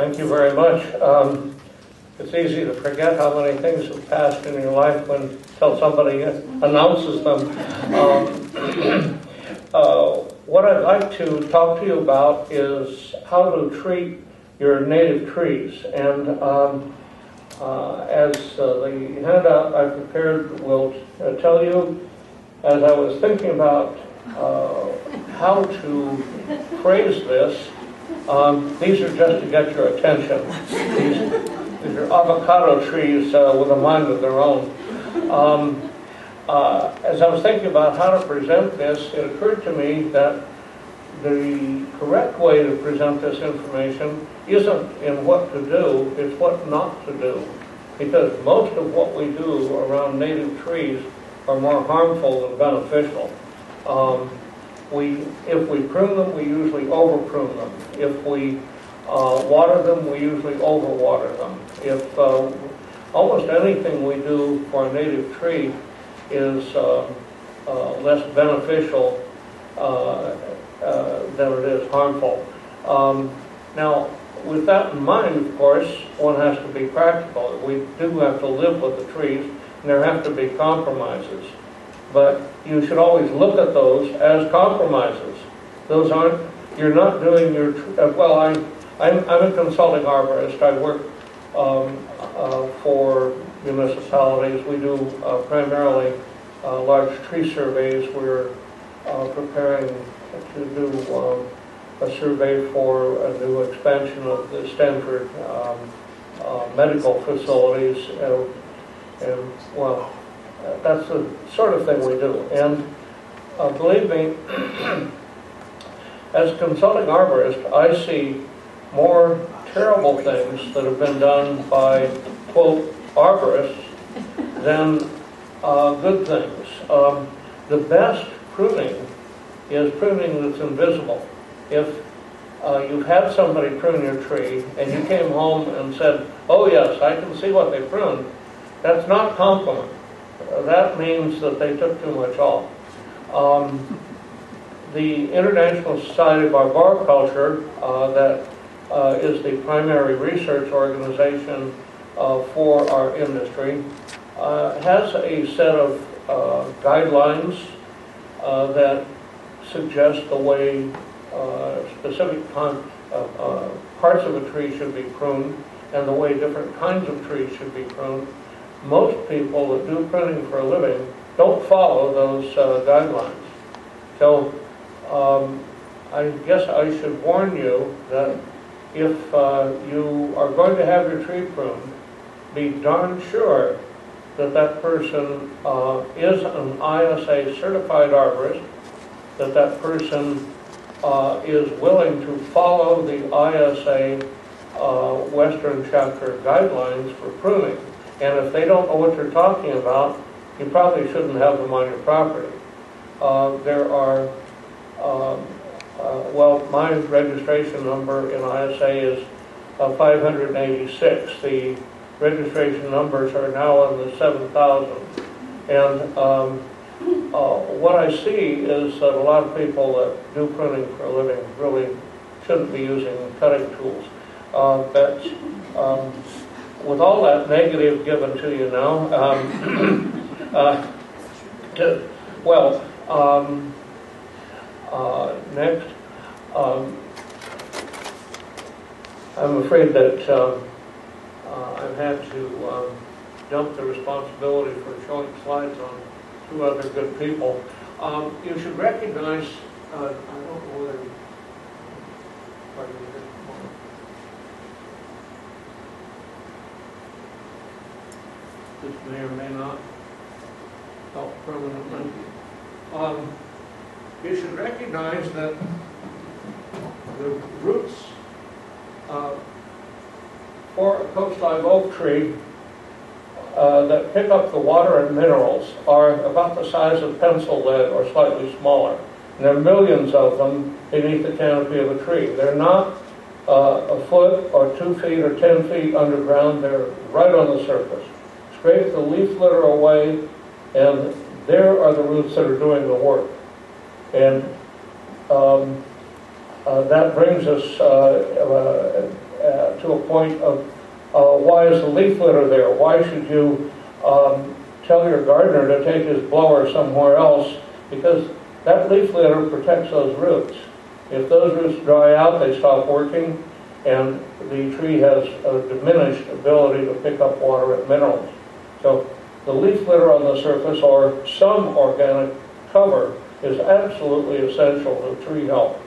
Thank you very much. It's easy to forget how many things have passed in your life until somebody announces them. What I'd like to talk to you about is how to treat your native trees. And as the handout I prepared will tell you, as I was thinking about how to phrase this, these are just to get your attention. These are avocado trees with a mind of their own. As I was thinking about how to present this, it occurred to me that the correct way to present this information isn't in what to do, it's what not to do. Because most of what we do around native trees are more harmful than beneficial. If we prune them, we usually over-prune them. If we water them, we usually over-water them. If almost anything we do for a native tree is less beneficial than it is harmful. Now, with that in mind, of course, one has to be practical. We do have to live with the trees, and there have to be compromises. But you should always look at those as compromises. Those aren't, you're not doing your, well, I'm a consulting arborist. I work for municipalities. We do primarily large tree surveys. We're preparing to do a survey for a new expansion of the Stanford medical facilities. And well, that's the sort of thing we do. And believe me, as a consulting arborist, I see more terrible things that have been done by, quote, arborists than good things. The best pruning is pruning that's invisible. If you've had somebody prune your tree and you came home and said, oh yes, I can see what they pruned, that's not compliment. That means that they took too much off. The International Society of Arboriculture, that is the primary research organization for our industry, has a set of guidelines that suggest the way specific parts of a tree should be pruned and the way different kinds of trees should be pruned. Most people that do pruning for a living don't follow those guidelines. So I guess I should warn you that if you are going to have your tree pruned, be darn sure that that person is an ISA certified arborist, that that person is willing to follow the ISA Western Chapter guidelines for pruning. And if they don't know what you're talking about, you probably shouldn't have them on your property. There are, well, my registration number in ISA is 586. The registration numbers are now in the 7,000. And what I see is that a lot of people that do pruning for a living really shouldn't be using cutting tools. With all that negative given to you now, next, I'm afraid that I've had to dump the responsibility for showing slides on two other good people. You should recognize, I don't know whether, this may or may not help permanently. You should recognize that the roots for a coast live oak tree that pick up the water and minerals are about the size of pencil lead or slightly smaller. And there are millions of them beneath the canopy of a tree. They're not a foot or 2 feet or 10 feet underground. They're right on the surface. Scrape the leaf litter away, and there are the roots that are doing the work. And that brings us to a point of why is the leaf litter there? Why should you tell your gardener to take his blower somewhere else? Because that leaf litter protects those roots. If those roots dry out, they stop working, and the tree has a diminished ability to pick up water and minerals. So the leaf litter on the surface, or some organic cover, is absolutely essential to tree health.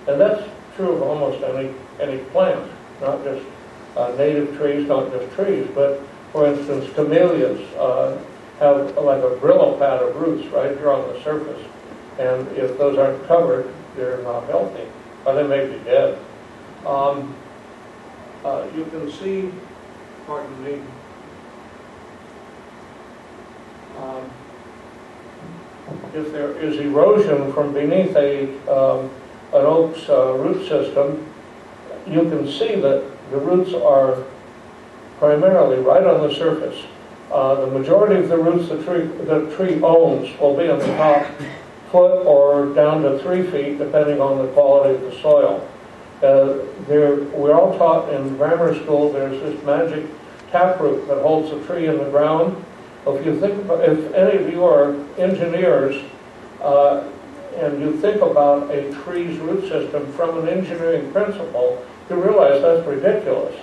And that's true of almost any plant, not just native trees, not just trees, but for instance, camellias have like a Brillo pad of roots right here on the surface. And if those aren't covered, they're not healthy, or they may be dead. You can see, pardon me, if there is erosion from beneath an oak's root system, you can see that the roots are primarily right on the surface. The majority of the roots the tree owns will be on the top foot or down to 3 feet, depending on the quality of the soil. We're all taught in grammar school there's this magic taproot that holds the tree in the ground. If you think about, if any of you are engineers and you think about a tree's root system from an engineering principle, you realize that's ridiculous.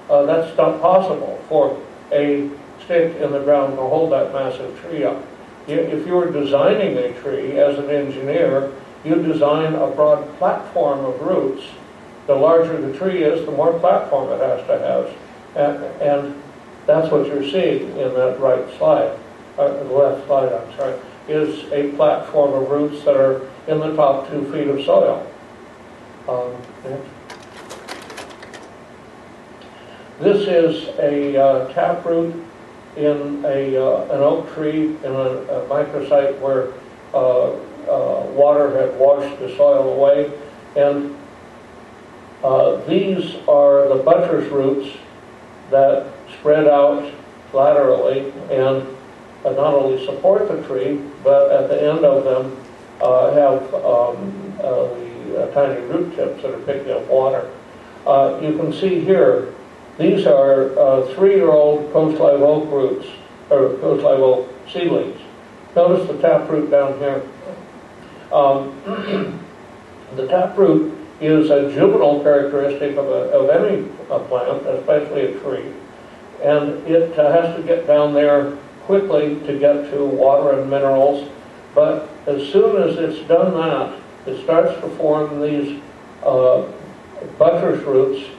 That's not possible for a stick in the ground to hold that massive tree up. If you were designing a tree as an engineer, you design a broad platform of roots. The larger the tree is, the more platform it has to have. And that's what you're seeing in that right slide, the left slide, I'm sorry, is a platform of roots that are in the top 2 feet of soil. Next. This is a taproot in an oak tree in a microsite where water had washed the soil away. And these are the buttress roots that spread out laterally and not only support the tree, but at the end of them have the tiny root tips that are picking up water. You can see here, these are 3-year-old coast live oak roots, or coast live oak seedlings. Notice the taproot down here. The taproot is a juvenile characteristic of any plant, especially a tree. And it has to get down there quickly to get to water and minerals. But as soon as it's done that, it starts to form these buttress roots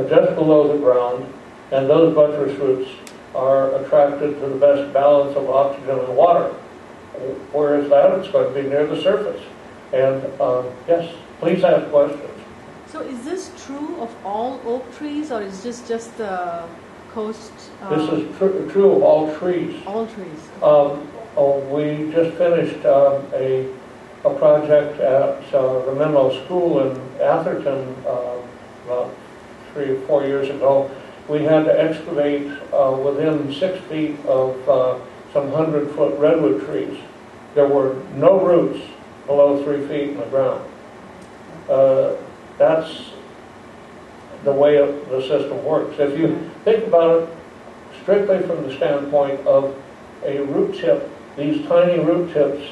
just below the ground. And those buttress roots are attracted to the best balance of oxygen and water. Where is that? It's going to be near the surface. And yes, please ask questions. So is this true of all oak trees, or is this just the coast? This is true of all trees. All trees. We just finished a project at the Menlo School in Atherton about 3 or 4 years ago. We had to excavate within 6 feet of some 100-foot redwood trees. There were no roots below 3 feet in the ground. That's the way the system works. If you think about it strictly from the standpoint of a root tip, these tiny root tips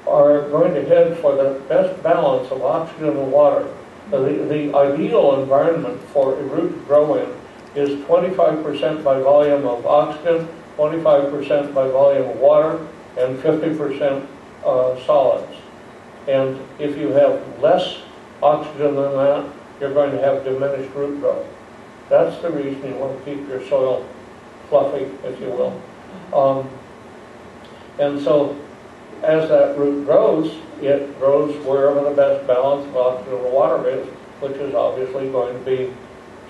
are going to head for the best balance of oxygen and water. The ideal environment for a root to grow in is 25% by volume of oxygen, 25% by volume of water, and 50% solids. And if you have less oxygen than that, you're going to have diminished root growth. That's the reason you want to keep your soil fluffy, if you will. And so as that root grows, it grows wherever the best balance of oxygen and water is, which is obviously going to be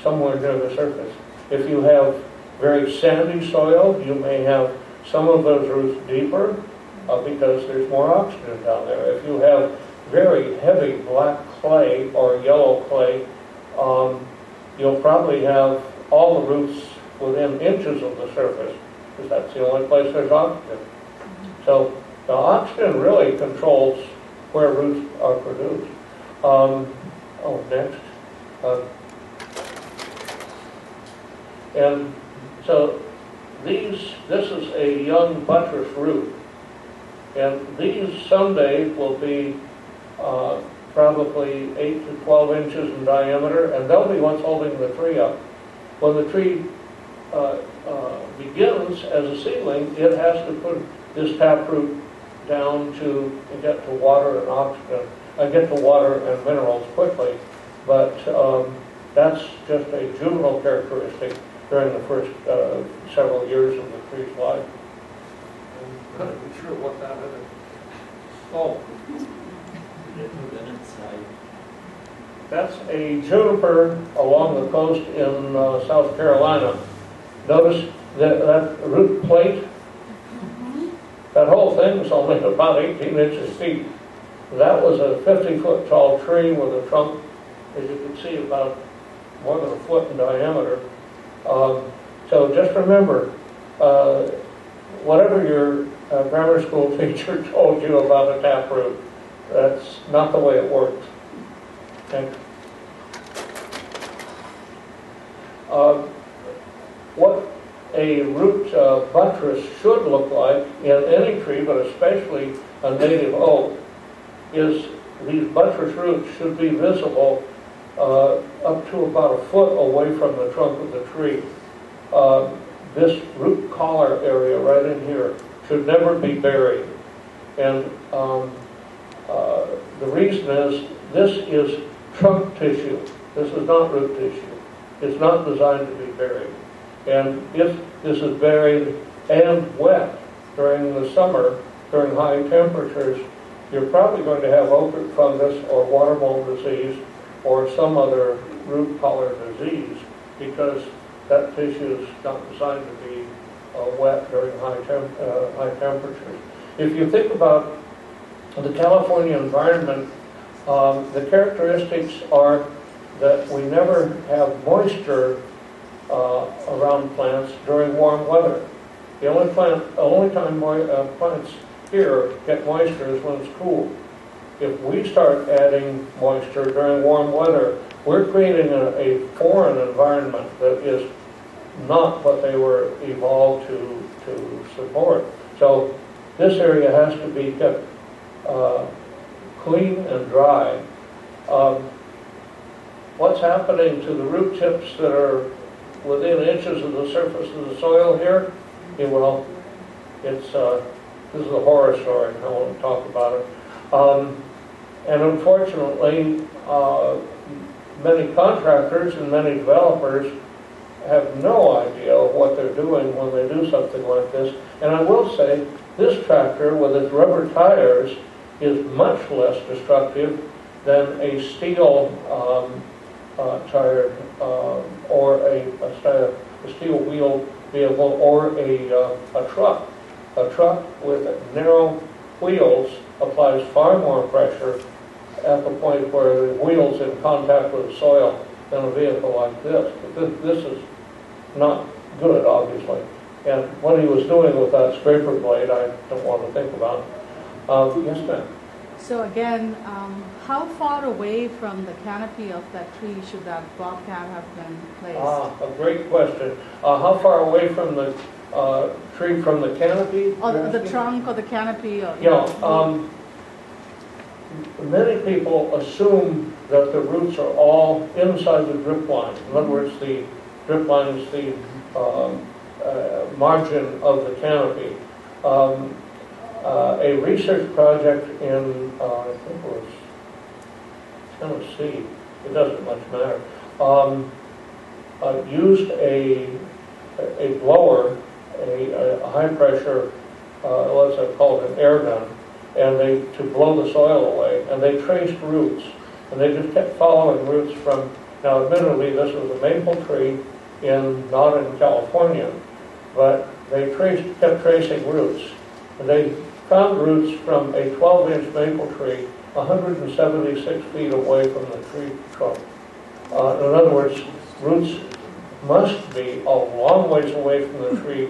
somewhere near the surface. If you have very sandy soil, you may have some of those roots deeper because there's more oxygen down there. If you have very heavy black clay or yellow clay, you'll probably have all the roots within inches of the surface, because that's the only place there's oxygen. So the oxygen really controls where roots are produced. Next. And so this is a young buttress root. And these someday will be probably 8 to 12 inches in diameter, and they'll be what's holding the tree up. When the tree begins as a seedling, it has to put this taproot down to get to water and oxygen, get to water and minerals quickly. But that's just a juvenile characteristic during the first several years of the tree's life. I'm not sure what that is. Oh. That's a juniper along the coast in South Carolina. Notice that root plate. That whole thing was only about 18 inches deep. That was a 50-foot tall tree with a trunk, as you can see, about more than a foot in diameter. So just remember, whatever your grammar school teacher told you about a taproot, that's not the way it works. Okay. What a root buttress should look like in any tree, but especially a native oak, is these buttress roots should be visible up to about a foot away from the trunk of the tree. This root collar area right in here should never be buried. And the reason is this is trunk tissue. This is not root tissue. It's not designed to be buried. And if this is buried and wet during the summer, during high temperatures, you're probably going to have ochre fungus or water mold disease or some other root collar disease, because that tissue is not designed to be wet during high temperatures. If you think about the California environment, the characteristics are that we never have moisture around plants during warm weather. The only time plants here get moisture is when it's cool. If we start adding moisture during warm weather, we're creating a foreign environment that is not what they were evolved to support. So this area has to be kept clean and dry. What's happening to the root tips that are within inches of the surface of the soil here? Well, this is a horror story. I won't talk about it. And unfortunately, many contractors and many developers have no idea what they're doing when they do something like this. And I will say, this tractor with its rubber tires is much less destructive than a steel tired or a steel wheel vehicle or a truck. A truck with narrow wheels applies far more pressure at the point where the wheel's in contact with the soil than a vehicle like this. But this is not good, obviously. And what he was doing with that scraper blade, I don't want to think about. Yes, ma'am? So again, how far away from the canopy of that tree should that bobcat have been placed? A great question. How far away from the tree from the canopy? Or the trunk or the canopy? Or, many people assume that the roots are all inside the drip line. In other words, the drip line is the margin of the canopy. A research project in, I think it was Tennessee, it doesn't much matter, used a blower, a high pressure, let's call it an air gun, and to blow the soil away, and they traced roots, and they just kept following roots from, now admittedly this was a maple tree not in California, but they kept tracing roots, and they found roots from a 12-inch maple tree 176 feet away from the tree trunk. In other words, roots must be a long ways away from the tree